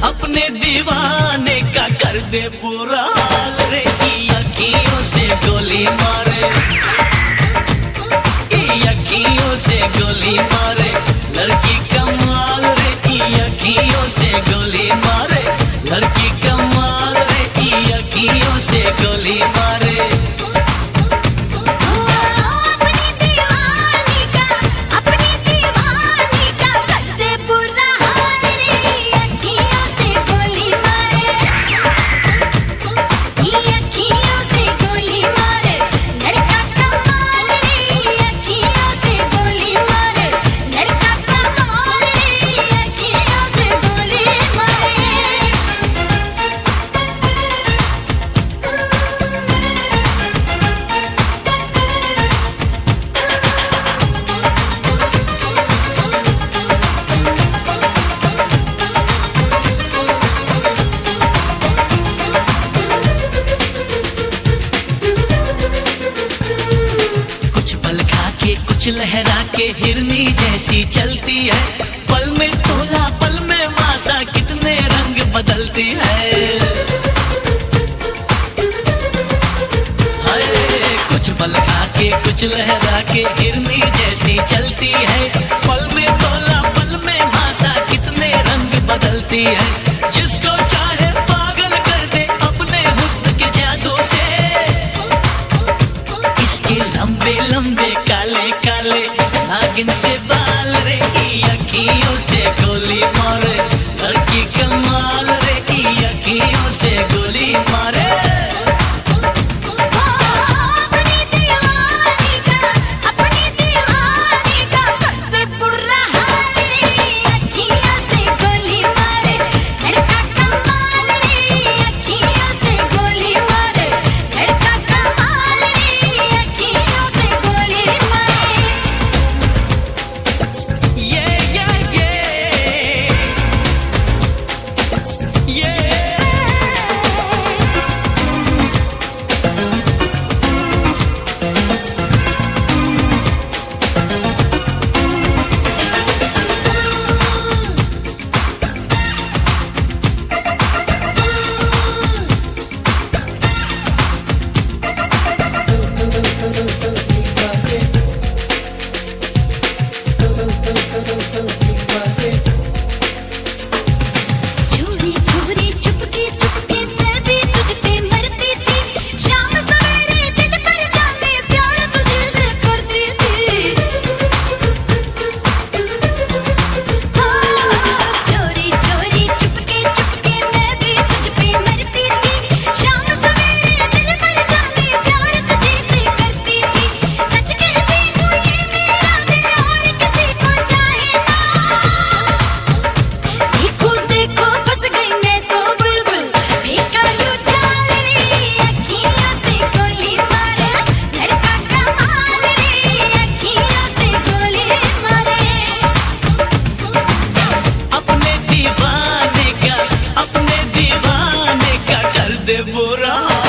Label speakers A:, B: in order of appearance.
A: अपने दीवाने का कर दे पूरा हाल रे। की अखियों से गोली मारे, की अखियों से गोली मारे, लड़की कमाल रे। की अखियों से गोली मारे, लड़की कमाल रे। की अखियों से गोली मारे। कुछ लहरा के हिरनी जैसी चलती है, पल में तोला पल में मासा, कितने रंग बदलती है। हाय कुछ पल खा के कुछ लहरा के हिरनी जैसी चलती है, पल में तोला पल में मासा, कितने रंग बदलती है। जिसको चाहे पागल कर दे अपने हुस्न के जादू से, इसके लंबे लंबे काले काले नागिन से बाल रे। की अखियों से गोली मारे, लड़की कमाल रे। की अखियों से गोली मारे। अपने दीवाने का कर दे बुरा।